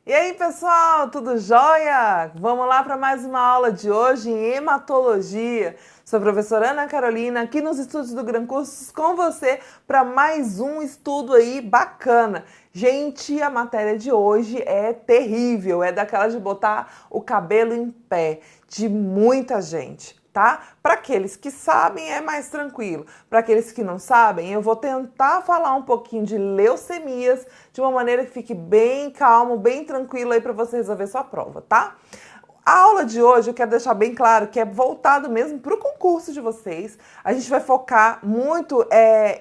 E aí, pessoal, tudo jóia? Vamos lá para mais uma aula de hoje em hematologia. Sou a professora Ana Carolina, aqui nos estúdios do Gran Cursos com você para mais um estudo aí bacana. Gente, a matéria de hoje é terrível, é daquela de botar o cabelo em pé, de muita gente. Tá? Para aqueles que sabem é mais tranquilo. Para aqueles que não sabem, eu vou tentar falar um pouquinho de leucemias de uma maneira que fique bem calmo, bem tranquilo aí para você resolver sua prova, tá? A aula de hoje eu quero deixar bem claro que é voltado mesmo para o concurso de vocês. A gente vai focar muito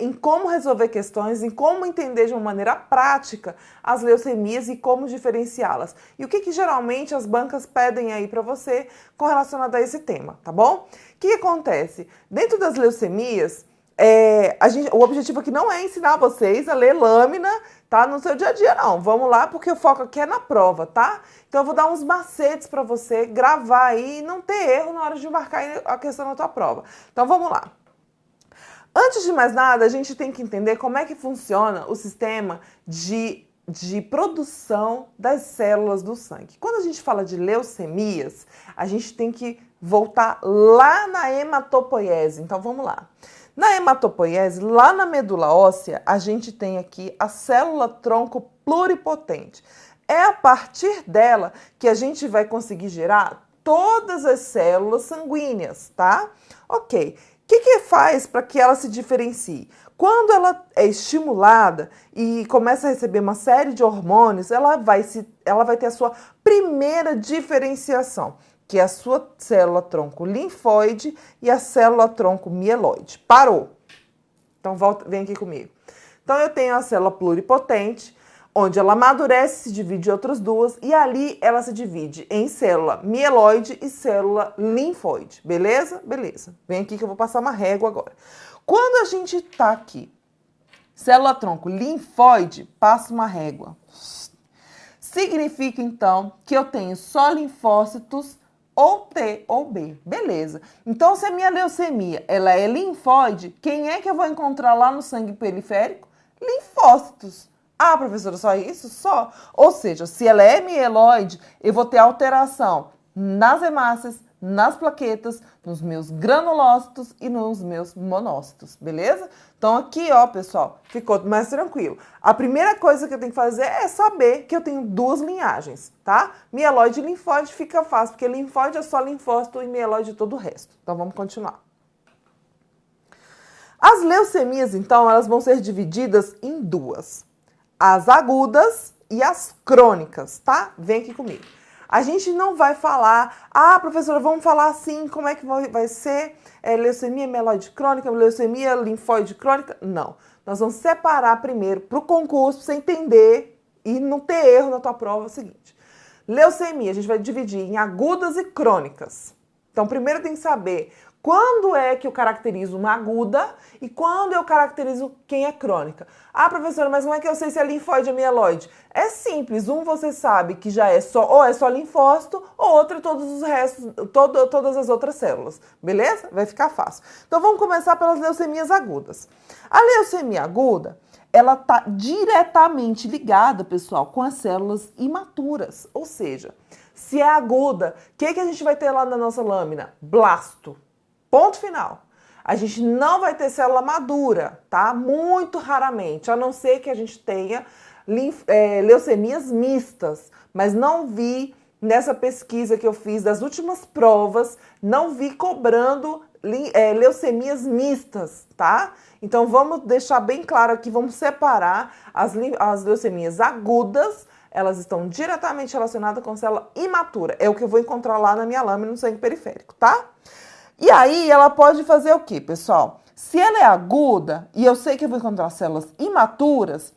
em como resolver questões, em como entender de uma maneira prática as leucemias e como diferenciá-las. E o que geralmente as bancas pedem aí para você com relacionado a esse tema, tá bom? O que acontece? Dentro das leucemias, o objetivo aqui não é ensinar vocês a ler lâmina, tá? No seu dia a dia, não. Vamos lá, porque o foco aqui é na prova, tá? Então eu vou dar uns macetes para você gravar aí e não ter erro na hora de marcar a questão na tua prova. Então vamos lá. Antes de mais nada, a gente tem que entender como é que funciona o sistema de produção das células do sangue. Quando a gente fala de leucemias, a gente tem que voltar lá na hematopoiese. Então vamos lá. Na hematopoiese, lá na medula óssea, a gente tem aqui a célula-tronco pluripotente. É a partir dela que a gente vai conseguir gerar todas as células sanguíneas, tá? Ok. O que faz para que ela se diferencie? Quando ela é estimulada e começa a receber uma série de hormônios, ela vai ter a sua primeira diferenciação, que é a sua célula-tronco linfóide e a célula-tronco mieloide. Parou. Então, vem aqui comigo. Então, eu tenho a célula pluripotente, onde ela amadurece, se divide em outras duas, e ali ela se divide em célula mieloide e célula linfóide. Beleza? Beleza. Vem aqui que eu vou passar uma régua agora. Quando a gente tá aqui, célula-tronco linfóide, passa uma régua. Significa, então, que eu tenho só linfócitos ou T ou B. Beleza. Então, se a minha leucemia ela é linfóide, quem é que eu vou encontrar lá no sangue periférico? Linfócitos. Ah, professora, só isso? Só. Ou seja, se ela é mieloide, eu vou ter alteração nas hemácias, nas plaquetas, nos meus granulócitos e nos meus monócitos, beleza? Então aqui, ó, pessoal, ficou mais tranquilo. A primeira coisa que eu tenho que fazer é saber que eu tenho duas linhagens, tá? Mieloide e linfóide fica fácil, porque linfóide é só linfócito e mieloide todo o resto. Então vamos continuar. As leucemias, então, elas vão ser divididas em duas. As agudas e as crônicas, tá? Vem aqui comigo. A gente não vai falar, professora, vamos falar assim, como é que vai ser leucemia mieloide crônica, leucemia linfóide crônica? Não. Nós vamos separar primeiro para o concurso, para você entender e não ter erro na tua prova. É o seguinte, leucemia a gente vai dividir em agudas e crônicas. Então, primeiro tem que saber quando é que eu caracterizo uma aguda e quando eu caracterizo quem é crônica. Ah, professora, mas como é que eu sei se é linfóide ou mieloide? É simples, você sabe que já é só, ou é só linfócito, ou outro é todos os restos, todas as outras células, beleza? Vai ficar fácil. Então vamos começar pelas leucemias agudas. A leucemia aguda, ela está diretamente ligada, pessoal, com as células imaturas, ou seja, se é aguda, o que a gente vai ter lá na nossa lâmina? Blasto. Ponto final. A gente não vai ter célula madura, tá? Muito raramente, a não ser que a gente tenha leucemias mistas. Mas não vi, nessa pesquisa que eu fiz das últimas provas, não vi cobrando leucemias mistas, tá? Então vamos deixar bem claro aqui, vamos separar as leucemias agudas. Elas estão diretamente relacionadas com célula imatura. É o que eu vou encontrar lá na minha lâmina no sangue periférico, tá? E aí, ela pode fazer o quê, pessoal? Se ela é aguda, e eu sei que eu vou encontrar células imaturas,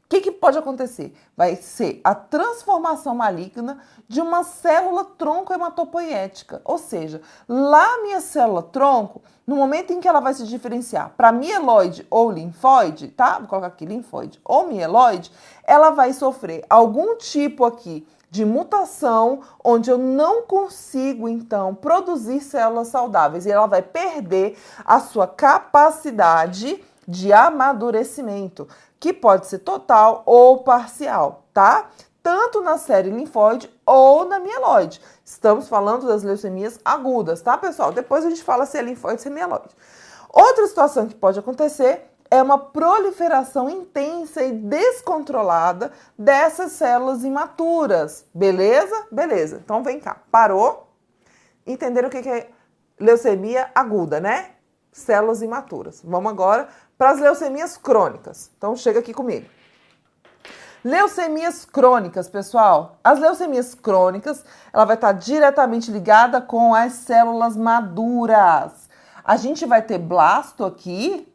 o que pode acontecer? Vai ser a transformação maligna de uma célula tronco hematopoiética. Ou seja, lá a minha célula tronco, no momento em que ela vai se diferenciar para mieloide ou linfóide, tá? Vou colocar aqui linfóide ou mieloide, ela vai sofrer algum tipo aqui de mutação, onde eu não consigo, então, produzir células saudáveis. E ela vai perder a sua capacidade de amadurecimento, que pode ser total ou parcial, tá? tanto na série linfóide ou na mieloide. Estamos falando das leucemias agudas, tá, pessoal? Depois a gente fala se é linfóide ou se é mieloide. Outra situação que pode acontecer é uma proliferação intensa e descontrolada dessas células imaturas. Beleza? Beleza. Então vem cá. Parou? Entenderam o que é leucemia aguda, né? Células imaturas. Vamos agora para as leucemias crônicas. Então chega aqui comigo. Leucemias crônicas, pessoal. As leucemias crônicas, ela vai estar diretamente ligada com as células maduras. A gente vai ter blasto aqui,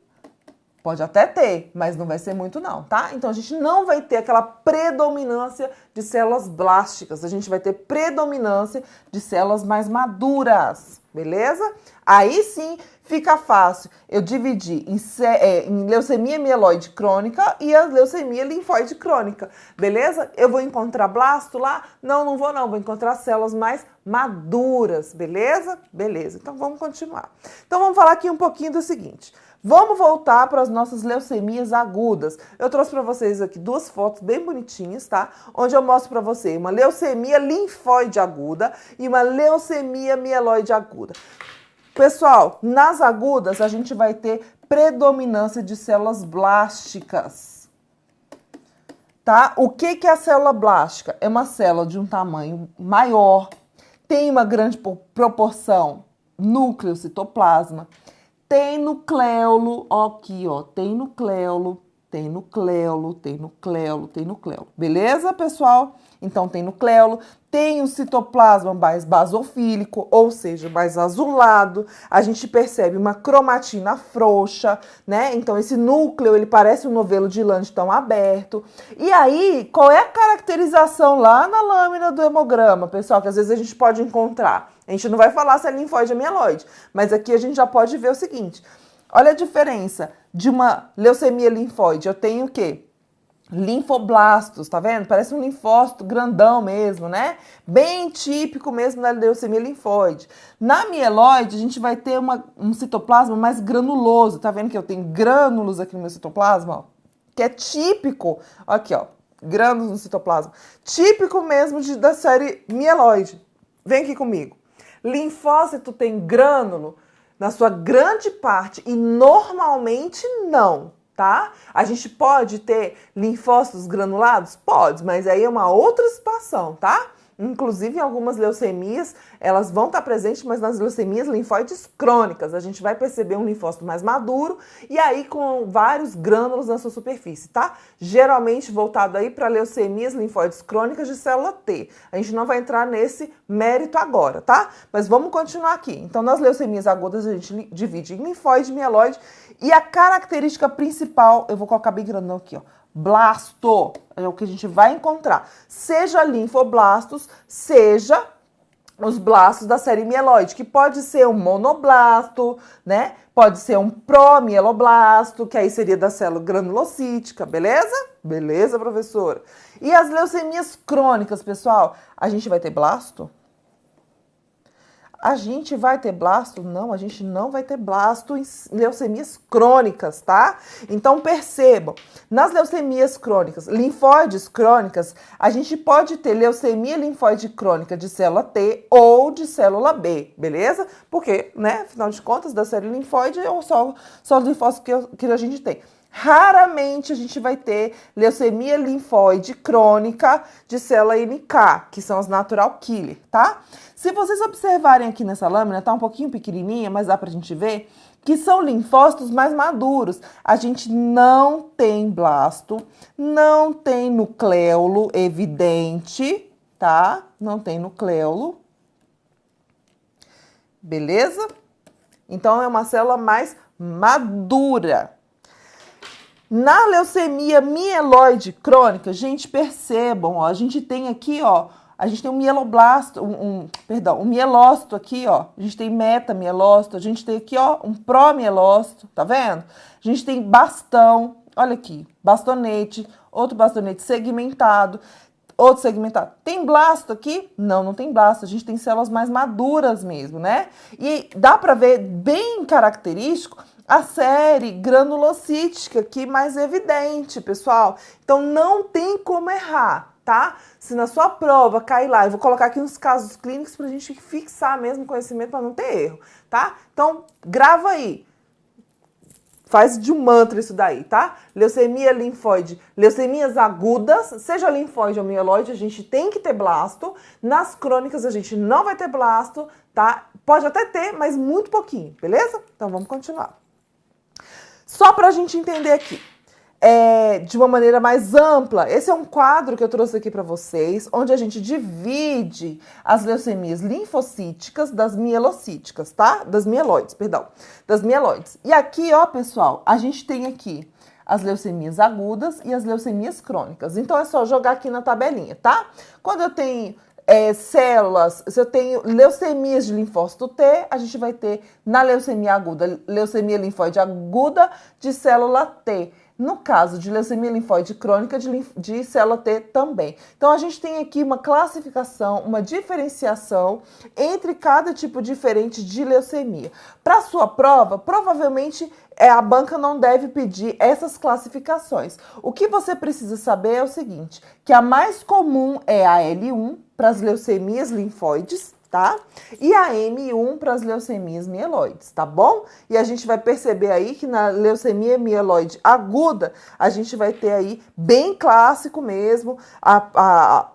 pode até ter, mas não vai ser muito não, tá? Então a gente não vai ter aquela predominância de células blásticas, a gente vai ter predominância de células mais maduras, beleza? Aí sim fica fácil eu dividir em leucemia mieloide crônica e a leucemia linfóide crônica, beleza? Eu vou encontrar blasto lá? Não, não vou não, vou encontrar células mais maduras, beleza? Beleza, então vamos continuar. Então vamos falar aqui um pouquinho do seguinte. Vamos voltar para as nossas leucemias agudas. Eu trouxe para vocês aqui duas fotos bem bonitinhas, tá? Onde eu mostro para você uma leucemia linfóide aguda e uma leucemia mieloide aguda. Pessoal, nas agudas a gente vai ter predominância de células blásticas, tá? O que é a célula blástica? É uma célula de um tamanho maior, tem uma grande proporção núcleo, citoplasma, tem nucleolo, ó, aqui, ó, tem nucleolo, tem nucleolo, tem nucleolo, tem nucleolo. Beleza, pessoal? Então, tem nucleolo, tem o citoplasma mais basofílico, ou seja, mais azulado. A gente percebe uma cromatina frouxa, né? Então, esse núcleo, ele parece um novelo de lã de tão aberto. E aí, qual é a caracterização lá na lâmina do hemograma, pessoal? Que às vezes a gente pode encontrar. A gente não vai falar se é linfóide ou mieloide, mas aqui a gente já pode ver o seguinte. Olha a diferença de uma leucemia linfóide. Eu tenho o quê? Linfoblastos, tá vendo? Parece um linfócito grandão mesmo, né? Bem típico mesmo da leucemia linfóide. Na mieloide, a gente vai ter um citoplasma mais granuloso. Tá vendo que eu tenho grânulos aqui no meu citoplasma, ó? Que é típico. Aqui, ó. Grânulos no citoplasma. Típico mesmo da série mieloide. Vem aqui comigo. Linfócito tem grânulo na sua grande parte e normalmente não, tá? A gente pode ter linfócitos granulados? Pode, mas aí é uma outra situação, tá? Inclusive, em algumas leucemias, elas vão estar presentes, mas nas leucemias linfóides crônicas, a gente vai perceber um linfócito mais maduro e aí com vários grânulos na sua superfície, tá? Geralmente voltado aí para leucemias linfóides crônicas de célula T. A gente não vai entrar nesse mérito agora, tá? Mas vamos continuar aqui. Então, nas leucemias agudas, a gente divide em linfóide, mieloide e a característica principal, eu vou colocar bem grandão aqui, ó. Blasto é o que a gente vai encontrar, seja linfoblastos, seja os blastos da série mieloide, que pode ser um monoblasto, né? Pode ser um promieloblasto, que aí seria da célula granulocítica, beleza? Beleza, professora? E as leucemias crônicas, pessoal, a gente vai ter blasto? A gente vai ter blasto? Não, a gente não vai ter blasto em leucemias crônicas, tá? Então, percebam, nas leucemias crônicas, linfóides crônicas, a gente pode ter leucemia linfóide crônica de célula T ou de célula B, beleza? Porque, né, afinal de contas, da série linfóide é só os linfócitos que a gente tem. Raramente a gente vai ter leucemia linfóide crônica de célula NK, que são as natural killer, tá? Se vocês observarem aqui nessa lâmina, tá um pouquinho pequenininha, mas dá pra gente ver que são linfócitos mais maduros. A gente não tem blasto, não tem nucleolo evidente, tá? Não tem nucleolo. Beleza? Então, é uma célula mais madura. Na leucemia mieloide crônica, gente, percebam, ó, a gente tem aqui, ó, a gente tem um mieloblasto, um mielócito aqui, ó, a gente tem metamielócito, a gente tem aqui, ó, um promielócito, tá vendo? A gente tem bastão, olha aqui, bastonete, outro bastonete segmentado, outro segmentado. Tem blasto aqui? Não, não tem blasto, a gente tem células mais maduras mesmo, né? E dá pra ver bem característico a série granulocítica aqui mais evidente, pessoal. Então, não tem como errar, tá? Se na sua prova cair lá, eu vou colocar aqui uns casos clínicos pra gente fixar mesmo o conhecimento para não ter erro, tá? Então, grava aí. Faz de um mantra isso daí, tá? Leucemia linfóide, leucemias agudas, seja linfóide ou mieloide, a gente tem que ter blasto. Nas crônicas a gente não vai ter blasto, tá? Pode até ter, mas muito pouquinho, beleza? Então vamos continuar. Só pra gente entender aqui, de uma maneira mais ampla, esse é um quadro que eu trouxe aqui para vocês, onde a gente divide as leucemias linfocíticas das mielocíticas, tá? Das mieloides, perdão. Das mieloides. E aqui, ó, pessoal, a gente tem aqui as leucemias agudas e as leucemias crônicas. Então, é só jogar aqui na tabelinha, tá? Quando eu tenho células, se eu tenho leucemias de linfócito T, a gente vai ter na leucemia aguda, leucemia linfóide aguda de célula T. No caso de leucemia linfóide crônica de célula T também. Então, a gente tem aqui uma classificação, uma diferenciação entre cada tipo diferente de leucemia. Para sua prova, provavelmente a banca não deve pedir essas classificações. O que você precisa saber é o seguinte, que a mais comum é a L1 para as leucemias linfóides, tá? E a M1 para as leucemias mieloides, tá bom? E a gente vai perceber aí que na leucemia mieloide aguda, a gente vai ter aí, bem clássico mesmo, a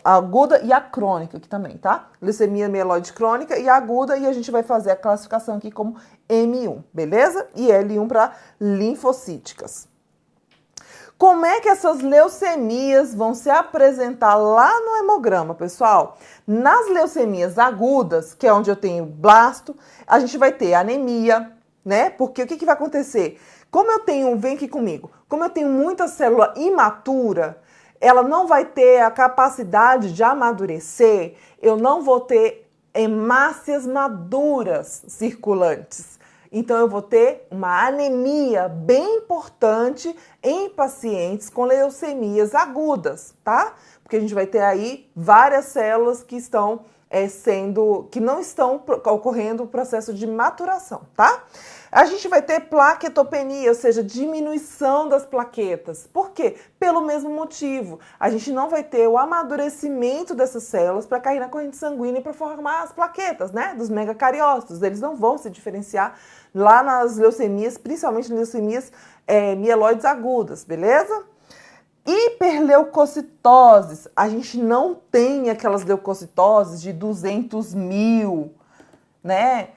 aguda e a crônica aqui também, tá? Leucemia mieloide crônica e aguda, e a gente vai fazer a classificação aqui como M1, beleza? E L1 para linfocíticas. Como é que essas leucemias vão se apresentar lá no hemograma, pessoal? Nas leucemias agudas, que é onde eu tenho blasto, a gente vai ter anemia, né? Porque o que vai acontecer? Como eu tenho, vem aqui comigo, como eu tenho muita célula imatura, ela não vai ter a capacidade de amadurecer, eu não vou ter hemácias maduras circulantes. Então, eu vou ter uma anemia bem importante em pacientes com leucemias agudas, tá? Porque a gente vai ter aí várias células que estão que não estão ocorrendo o processo de maturação, tá? A gente vai ter plaquetopenia, ou seja, diminuição das plaquetas. Por quê? Pelo mesmo motivo. A gente não vai ter o amadurecimento dessas células para cair na corrente sanguínea e para formar as plaquetas, né? Dos megacariócitos. Eles não vão se diferenciar lá nas leucemias, principalmente leucemias mieloides agudas, beleza? Hiperleucocitoses. A gente não tem aquelas leucocitoses de 200 mil, né?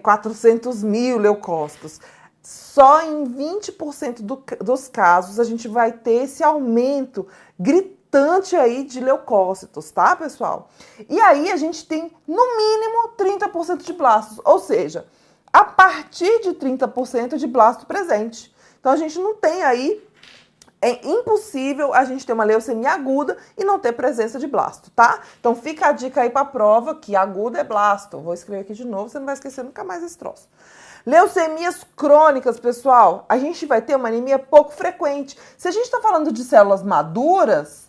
400 mil leucócitos. Só em 20% dos casos a gente vai ter esse aumento gritante aí de leucócitos, tá, pessoal? E aí a gente tem, no mínimo, 30% de blastos, ou seja, a partir de 30% de blasto presente. Então, a gente não tem aí, é impossível a gente ter uma leucemia aguda e não ter presença de blasto, tá? Então, fica a dica aí para a prova que aguda é blasto. Vou escrever aqui de novo, você não vai esquecer nunca mais esse troço. Leucemias crônicas, pessoal, a gente vai ter uma anemia pouco frequente. Se a gente está falando de células maduras,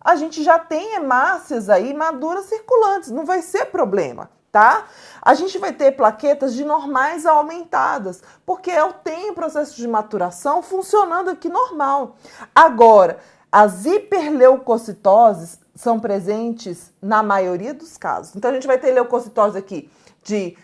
a gente já tem hemácias aí maduras circulantes, não vai ser problema, tá? A gente vai ter plaquetas de normais a aumentadas, porque eu tenho o processo de maturação funcionando aqui normal. Agora, as hiperleucocitoses são presentes na maioria dos casos. Então, a gente vai ter leucocitose aqui de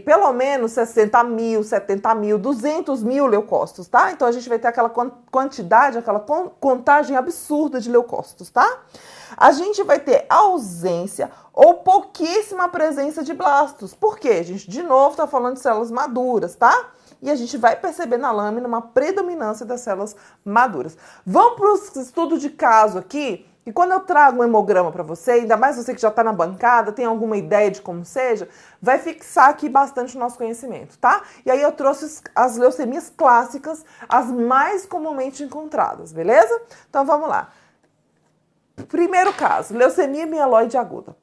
pelo menos 60 mil, 70 mil, 200 mil leucócitos, tá? Então, a gente vai ter aquela quantidade, aquela contagem absurda de leucócitos, tá? A gente vai ter ausência ou pouquíssima presença de blastos. Por quê, gente? De novo, tá falando de células maduras, tá? E a gente vai perceber na lâmina uma predominância das células maduras. Vamos para o estudo de caso aqui. E quando eu trago um hemograma para você, ainda mais você que já está na bancada, tem alguma ideia de como seja, vai fixar aqui bastante o nosso conhecimento, tá? E aí eu trouxe as leucemias clássicas, as mais comumente encontradas, beleza? Então vamos lá. Primeiro caso, leucemia mieloide aguda.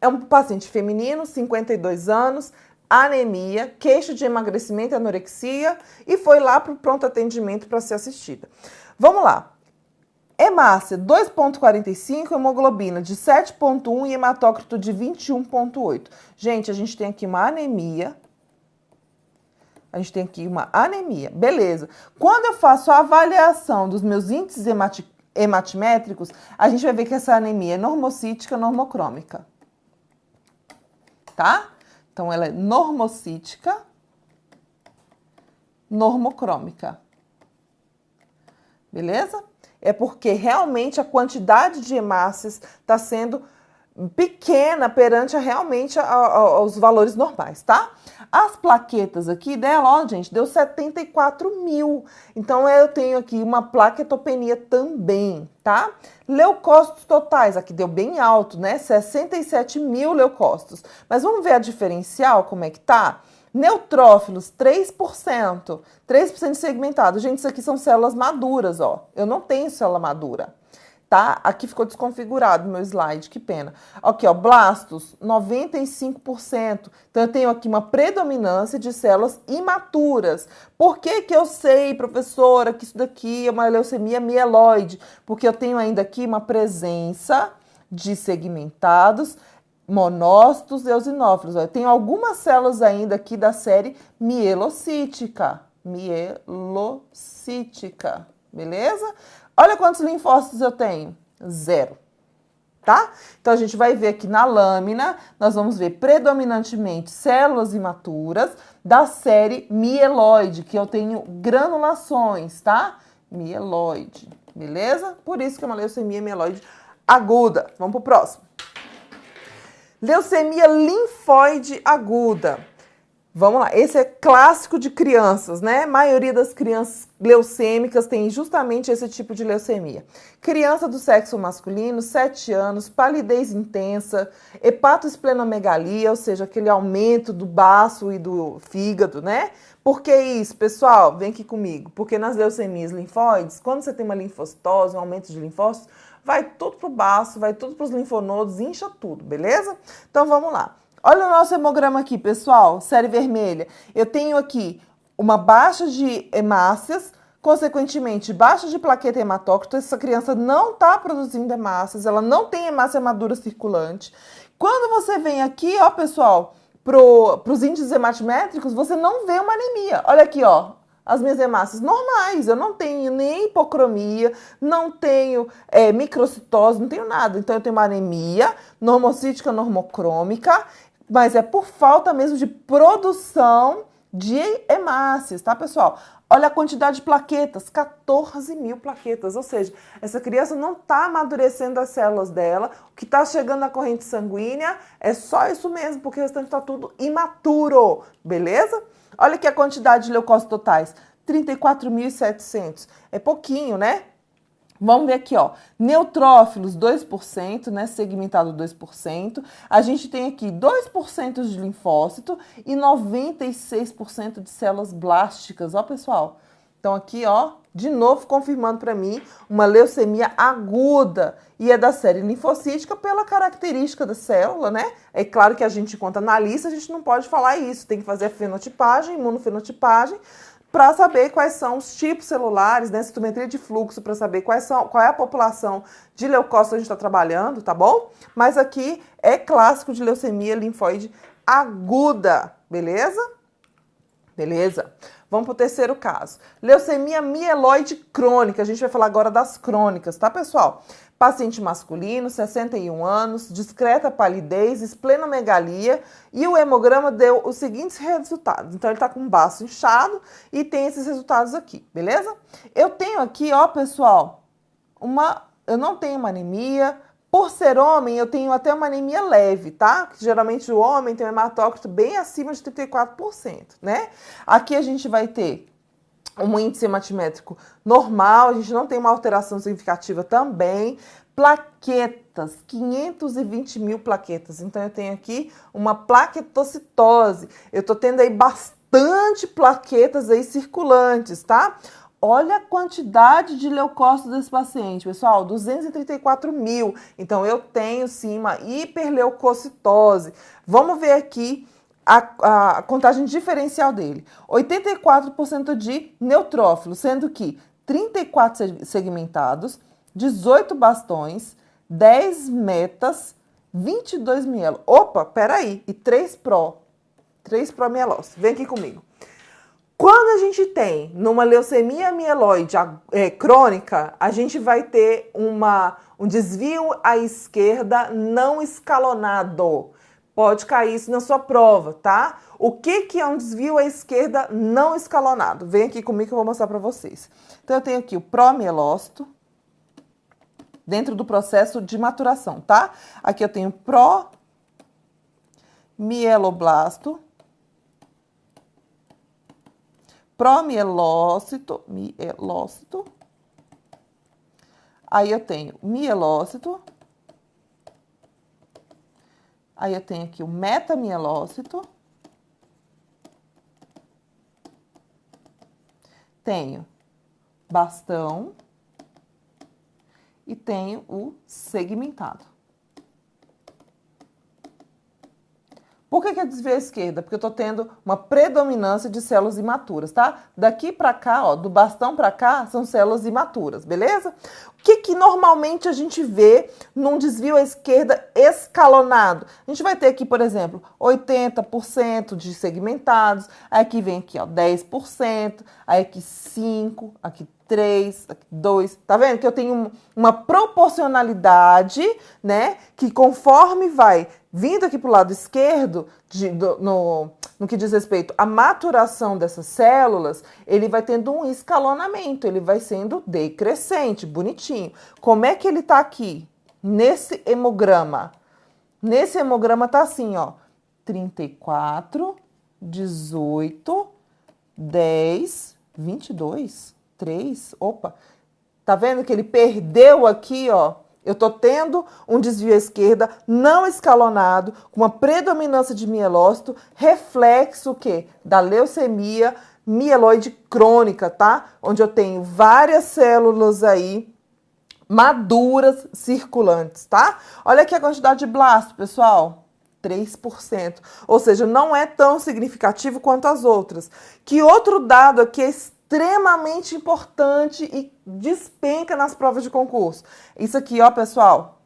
É um paciente feminino, 52 anos, anemia, queixa de emagrecimento e anorexia e foi lá para o pronto atendimento para ser assistida. Vamos lá. Hemácia 2,45, hemoglobina de 7,1 e hematócrito de 21,8. Gente, a gente tem aqui uma anemia. Beleza. Quando eu faço a avaliação dos meus índices hematimétricos, a gente vai ver que essa anemia é normocítica, normocrômica. Tá? Então, ela é normocítica, normocrômica. Beleza? É porque realmente a quantidade de hemácias está sendo pequena perante realmente aos valores normais, tá? As plaquetas aqui dela, ó, gente, deu 74 mil. Então, eu tenho aqui uma plaquetopenia também, tá? Leucócitos totais, aqui deu bem alto, né? 67 mil leucócitos. Mas vamos ver a diferencial, como é que tá? Neutrófilos, 3%. 3% segmentado. Gente, isso aqui são células maduras, ó. Eu não tenho célula madura. Tá? Aqui ficou desconfigurado o meu slide, que pena. Aqui, ó, blastos, 95%. Então, eu tenho aqui uma predominância de células imaturas. Por que que eu sei, professora, que isso daqui é uma leucemia mieloide? Porque eu tenho ainda aqui uma presença de segmentados, monócitos e eosinófilos. Eu tenho algumas células ainda aqui da série mielocítica. Mielocítica, beleza? Olha quantos linfócitos eu tenho. 0. Tá? Então, a gente vai ver aqui na lâmina, nós vamos ver predominantemente células imaturas da série mieloide, que eu tenho granulações, tá? Mieloide, beleza? Por isso que é uma leucemia mieloide aguda. Vamos pro próximo. Leucemia linfóide aguda. Vamos lá, esse é clássico de crianças, né? A maioria das crianças leucêmicas tem justamente esse tipo de leucemia. Criança do sexo masculino, 7 anos, palidez intensa, hepatoesplenomegalia, ou seja, aquele aumento do baço e do fígado, né? Por que isso, pessoal? Vem aqui comigo. Porque nas leucemias linfóides, quando você tem uma linfocitose, um aumento de linfócitos, vai tudo pro baço, vai tudo pros linfonodos, incha tudo, beleza? Então, vamos lá. Olha o nosso hemograma aqui, pessoal, série vermelha. Eu tenho aqui uma baixa de hemácias, consequentemente, baixa de plaqueta hematócrita. Essa criança não está produzindo hemácias, ela não tem hemácia madura circulante. Quando você vem aqui, ó, pessoal, para os índices hematimétricos, você não vê uma anemia. Olha aqui, ó, as minhas hemácias normais. Eu não tenho nem hipocromia, não tenho microcitose, não tenho nada. Então, eu tenho uma anemia normocítica, normocrômica, mas é por falta mesmo de produção de hemácias, tá, pessoal? Olha a quantidade de plaquetas, 14 mil plaquetas, ou seja, essa criança não está amadurecendo as células dela, o que está chegando na corrente sanguínea é só isso mesmo, porque o restante está tudo imaturo, beleza? Olha aqui a quantidade de leucócitos totais, 34.700, é pouquinho, né? Vamos ver aqui, ó, neutrófilos 2%, né, segmentado 2%. A gente tem aqui 2% de linfócito e 96% de células blásticas, ó, pessoal. Então aqui, ó, de novo confirmando para mim uma leucemia aguda e é da série linfocítica pela característica da célula, né? É claro que a gente, enquanto analista, a gente não pode falar isso, tem que fazer a fenotipagem, imunofenotipagem, para saber quais são os tipos celulares, né, citometria de fluxo, para saber qual é a população de leucócitos que a gente está trabalhando, tá bom? Mas aqui é clássico de leucemia linfóide aguda, beleza? Beleza? Vamos para o terceiro caso. Leucemia mieloide crônica, a gente vai falar agora das crônicas, tá, pessoal? Paciente masculino, 61 anos, discreta palidez, esplenomegalia e o hemograma deu os seguintes resultados. Então, ele está com o baço inchado e tem esses resultados aqui, beleza? Eu tenho aqui, ó, pessoal, eu não tenho uma anemia. Por ser homem, eu tenho até uma anemia leve, tá? Geralmente o homem tem um hematócrito bem acima de 34%, né? Aqui a gente vai ter um índice hematimétrico normal, a gente não tem uma alteração significativa também. Plaquetas, 520 mil plaquetas. Então, eu tenho aqui uma plaquetocitose. Eu tô tendo aí bastante plaquetas aí circulantes, tá? Olha a quantidade de leucócitos desse paciente, pessoal, 234 mil. Então, eu tenho sim uma hiperleucocitose. Vamos ver aqui a contagem diferencial dele. 84% de neutrófilos, sendo que 34 segmentados, 18 bastões, 10 metas, 22 mielo. Opa, peraí, e 3 promielose. Vem aqui comigo. Quando a gente tem numa leucemia mieloide crônica, a gente vai ter um desvio à esquerda não escalonado. Pode cair isso na sua prova, tá? O que é um desvio à esquerda não escalonado? Vem aqui comigo que eu vou mostrar para vocês. Então, eu tenho aqui o promielócito dentro do processo de maturação, tá? Aqui eu tenho promieloblasto, promielócito, aí eu tenho mielócito, aí eu tenho aqui o metamielócito, tenho bastão e tenho o segmentado. Por que é desvio à esquerda? Porque eu tô tendo uma predominância de células imaturas, tá? Daqui pra cá, ó, do bastão pra cá, são células imaturas, beleza? O que normalmente a gente vê num desvio à esquerda escalonado? A gente vai ter aqui, por exemplo, 80% de segmentados, aí aqui vem aqui, ó, 10%, aí aqui 5%, aqui 3, 2, tá vendo? Que eu tenho uma proporcionalidade, né? Que conforme vai vindo aqui pro lado esquerdo, no que diz respeito à maturação dessas células, ele vai tendo um escalonamento, ele vai sendo decrescente, bonitinho. Como é que ele tá aqui? Nesse hemograma. Nesse hemograma tá assim, ó, 34, 18, 10, 22... 3, opa, tá vendo que ele perdeu aqui, ó? Eu tô tendo um desvio à esquerda não escalonado, com uma predominância de mielócito, reflexo o quê? Da leucemia mieloide crônica, tá? Onde eu tenho várias células aí maduras circulantes, tá? Olha aqui a quantidade de blasto, pessoal. 3%. Ou seja, não é tão significativo quanto as outras. Que outro dado aqui é extremamente importante e despenca nas provas de concurso. Isso aqui, ó, pessoal.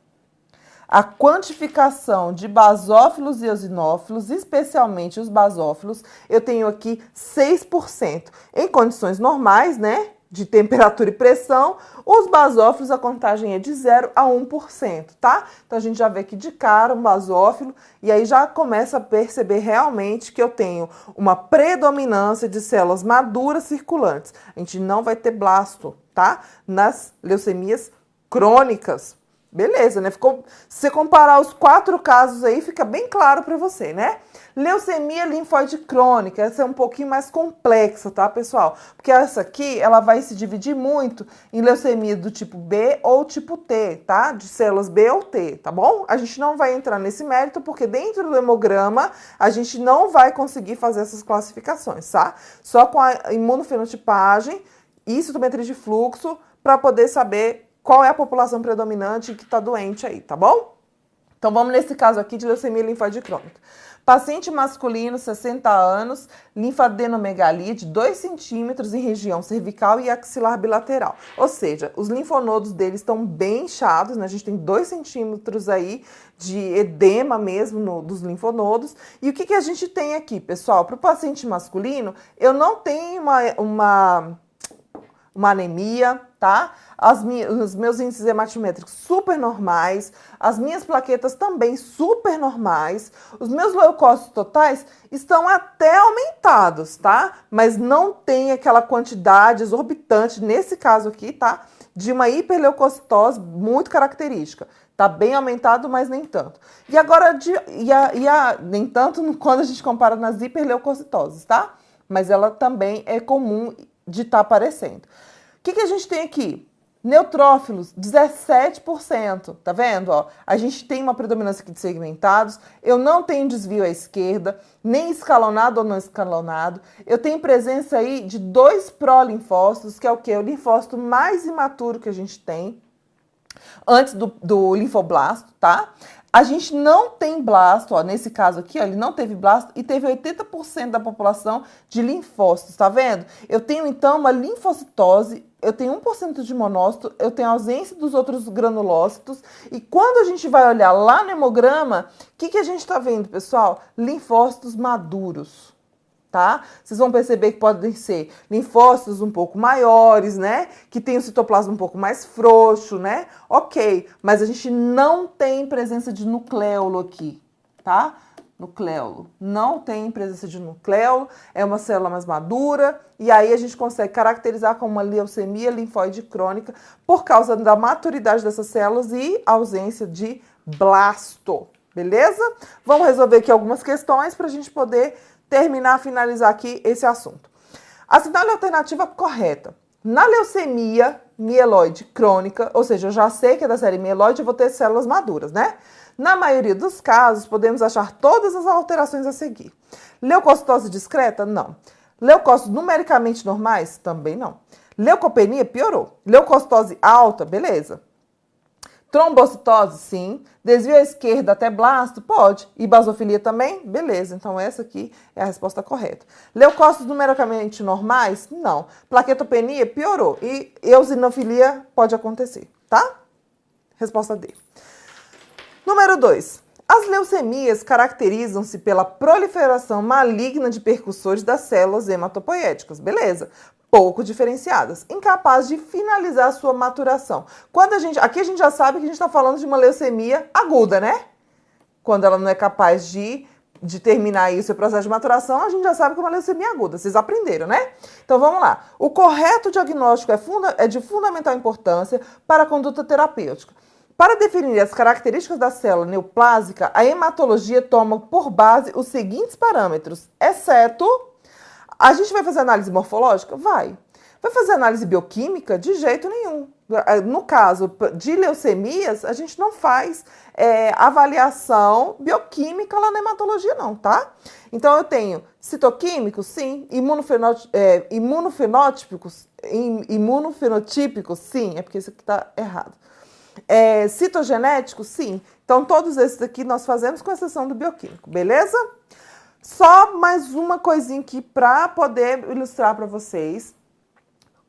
A quantificação de basófilos e eosinófilos, especialmente os basófilos, eu tenho aqui 6%. Em condições normais, né, de temperatura e pressão, os basófilos a contagem é de 0 a 1%, tá? Então a gente já vê aqui de cara um basófilo e aí já começa a perceber realmente que eu tenho uma predominância de células maduras circulantes. A gente não vai ter blasto, tá? Nas leucemias crônicas. Beleza, né? Ficou, se você comparar os 4 casos aí, fica bem claro para você, né? Leucemia linfóide crônica, essa é um pouquinho mais complexa, tá, pessoal? Porque essa aqui, ela vai se dividir muito em leucemia do tipo B ou tipo T, tá? De células B ou T, tá bom? A gente não vai entrar nesse mérito, porque dentro do hemograma, a gente não vai conseguir fazer essas classificações, tá? Só com a imunofenotipagem e citometria de fluxo, para poder saber qual é a população predominante que está doente aí, tá bom? Então, vamos nesse caso aqui de leucemia linfóide crônica. Paciente masculino, 60 anos, linfadenomegalia de 2 centímetros em região cervical e axilar bilateral. Ou seja, os linfonodos dele estão bem inchados, né? A gente tem 2 centímetros aí de edema mesmo dos linfonodos. E o que a gente tem aqui, pessoal? Para o paciente masculino, eu não tenho uma anemia, tá? Os meus índices hematométricos super normais, as minhas plaquetas também super normais, os meus leucócitos totais estão até aumentados, tá? Mas não tem aquela quantidade exorbitante, nesse caso aqui, tá? De uma hiperleucocitose muito característica. Tá bem aumentado, mas nem tanto. E agora, nem tanto quando a gente compara nas hiperleucocitoses, tá? Mas ela também é comum de estar aparecendo. O que a gente tem aqui? Neutrófilos, 17%, tá vendo? Ó, a gente tem uma predominância aqui de segmentados, eu não tenho desvio à esquerda, nem escalonado ou não escalonado, eu tenho presença aí de 2 prolinfócitos, que é o quê? O linfócito mais imaturo que a gente tem, antes do linfoblasto, tá? A gente não tem blasto, ó, nesse caso aqui, ó, ele não teve blasto e teve 80% da população de linfócitos, tá vendo? Eu tenho, então, uma linfocitose, eu tenho 1% de monócito, eu tenho ausência dos outros granulócitos e quando a gente vai olhar lá no hemograma, o que a gente tá vendo, pessoal? Linfócitos maduros. tá? Vocês vão perceber que podem ser linfócitos um pouco maiores, né? Que tem o citoplasma um pouco mais frouxo, né? Ok, mas a gente não tem presença de nucleolo aqui, tá? Nucleolo. Não tem presença de nucleolo, é uma célula mais madura, e aí a gente consegue caracterizar como uma leucemia linfóide crônica por causa da maturidade dessas células e ausência de blasto, beleza? Vamos resolver aqui algumas questões para a gente poder terminar, finalizar aqui esse assunto. Assinale a alternativa correta. Na leucemia mieloide crônica, ou seja, eu já sei que é da série mieloide, eu vou ter células maduras, né? Na maioria dos casos, podemos achar todas as alterações a seguir. Leucocitose discreta? Não. Leucócitos numericamente normais? Também não. Leucopenia? Piorou. Leucocitose alta? Beleza. Trombocitose, sim. Desvio à esquerda até blasto? Pode. E basofilia também? Beleza. Então, essa aqui é a resposta correta. Leucócitos numericamente normais? Não. Plaquetopenia? Piorou. E eosinofilia pode acontecer, tá? Resposta D. Número 2. As leucemias caracterizam-se pela proliferação maligna de percussores das células hematopoéticas. Beleza. Pouco diferenciadas, incapazes de finalizar a sua maturação. Aqui a gente já sabe que a gente está falando de uma leucemia aguda, né? Quando ela não é capaz de terminar aí o seu processo de maturação, a gente já sabe que é uma leucemia aguda. Vocês aprenderam, né? Então vamos lá. O correto diagnóstico é de fundamental importância para a conduta terapêutica. Para definir as características da célula neoplásica, a hematologia toma por base os seguintes parâmetros, exceto... A gente vai fazer análise morfológica? Vai. Vai fazer análise bioquímica? De jeito nenhum. No caso de leucemias, a gente não faz avaliação bioquímica lá na hematologia não, tá? Então, eu tenho citoquímicos, sim. Imunofenotípicos, sim. É porque isso aqui tá errado. Citogenéticos, sim. Então, todos esses aqui nós fazemos com exceção do bioquímico, beleza? Só mais uma coisinha aqui para poder ilustrar para vocês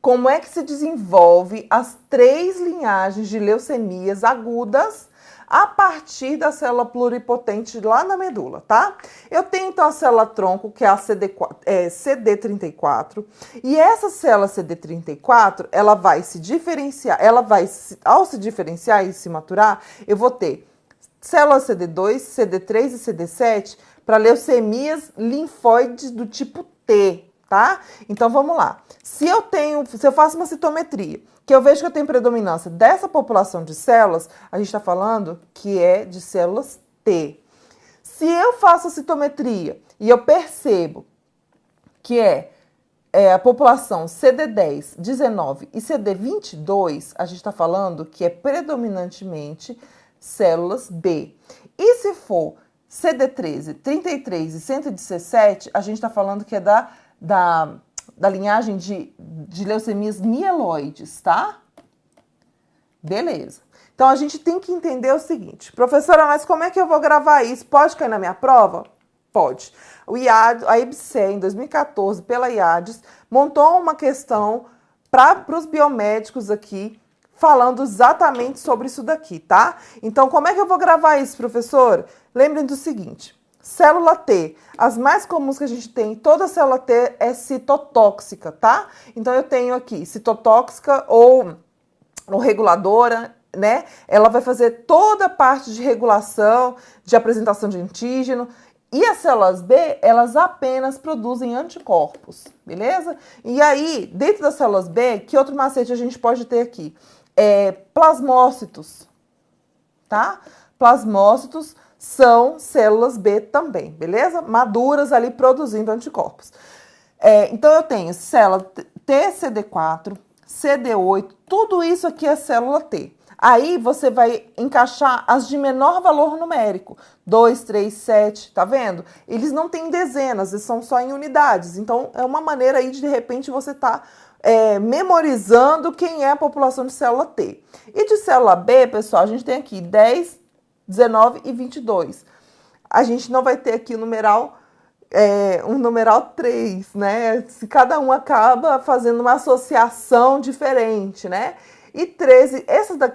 como é que se desenvolve as 3 linhagens de leucemias agudas a partir da célula pluripotente lá na medula, tá? Eu tenho então a célula tronco, que é a CD34, e essa célula CD34, ela vai se diferenciar, ao se diferenciar e se maturar, eu vou ter célula CD2, CD3 e CD7 para leucemias linfóides do tipo T, tá? Então, vamos lá. Se eu faço uma citometria, que eu vejo que eu tenho predominância dessa população de células, a gente está falando que é de células T. Se eu faço a citometria e eu percebo que é a população CD10, 19 e CD22, a gente está falando que é predominantemente células B. E se for CD13, 33 e 117, a gente está falando que é da linhagem de leucemias mieloides, tá? Beleza. Então, a gente tem que entender o seguinte. Professora, mas como é que eu vou gravar isso? Pode cair na minha prova? Pode. A IBCE, em 2014, pela IADES, montou uma questão para os biomédicos aqui, falando exatamente sobre isso daqui, tá? Então, como é que eu vou gravar isso, professor? Lembrem do seguinte, célula T, as mais comuns que a gente tem, toda célula T é citotóxica, tá? Então, eu tenho aqui citotóxica ou reguladora, né? Ela vai fazer toda a parte de regulação, de apresentação de antígeno. E as células B, elas apenas produzem anticorpos, beleza? E aí, dentro das células B, que outro macete a gente pode ter aqui? Plasmócitos, tá? Plasmócitos são células B também, beleza? Maduras ali produzindo anticorpos. Então, eu tenho célula TCD4, CD8, tudo isso aqui é célula T. Aí você vai encaixar as de menor valor numérico, 2, 3, 7, tá vendo? Eles não têm dezenas, eles são só em unidades. Então, é uma maneira aí de repente, você tá memorizando quem é a população de célula T. E de célula B, pessoal, a gente tem aqui 10, 19 e 22. A gente não vai ter aqui o numeral... um numeral 3, né? Se cada um acaba fazendo uma associação diferente, né? E 13,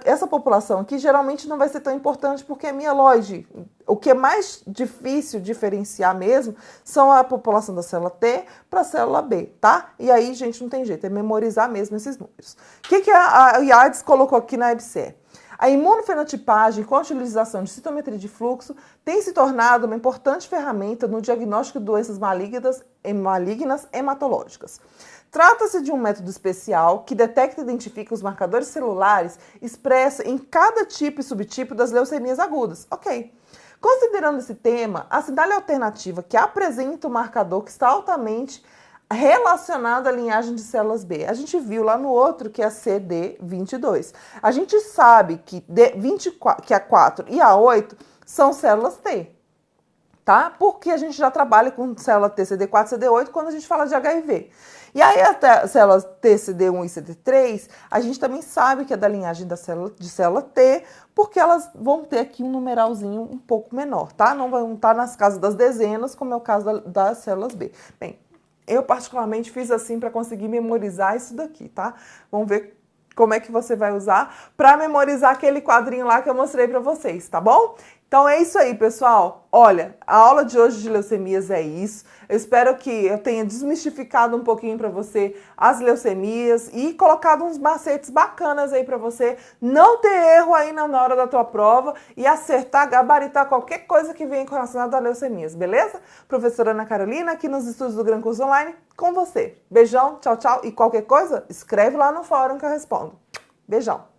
essa população aqui geralmente não vai ser tão importante porque é mieloide. O que é mais difícil diferenciar mesmo são a população da célula T para a célula B, tá? E aí, gente, não tem jeito, é memorizar mesmo esses números. O que a IADS colocou aqui na EBSER? A imunofenotipagem com a utilização de citometria de fluxo tem se tornado uma importante ferramenta no diagnóstico de doenças malignas hematológicas. Trata-se de um método especial que detecta e identifica os marcadores celulares expressos em cada tipo e subtipo das leucemias agudas. Ok. Considerando esse tema, a cidade alternativa que apresenta o marcador que está altamente relacionado à linhagem de células B. A gente viu lá no outro que é a CD22. A gente sabe que, que a 4 e a 8 são células T, tá? Porque a gente já trabalha com célula T, CD4, CD8 quando a gente fala de HIV. E aí até células T, CD1 e CD3, a gente também sabe que é da linhagem da célula T, porque elas vão ter aqui um numeralzinho um pouco menor, tá? Não vão estar nas casas das dezenas, como é o caso das células B. Bem, eu particularmente fiz assim para conseguir memorizar isso daqui, tá? Vamos ver como é que você vai usar para memorizar aquele quadrinho lá que eu mostrei para vocês, tá bom? Então é isso aí, pessoal. Olha, a aula de hoje de leucemias é isso. Eu espero que eu tenha desmistificado um pouquinho para você as leucemias e colocado uns macetes bacanas aí para você não ter erro aí na hora da tua prova e acertar, gabaritar qualquer coisa que venha relacionada a leucemias, beleza? Professora Ana Carolina, aqui nos estúdios do Gran Curso Online, com você. Beijão, tchau, tchau. E qualquer coisa, escreve lá no fórum que eu respondo. Beijão.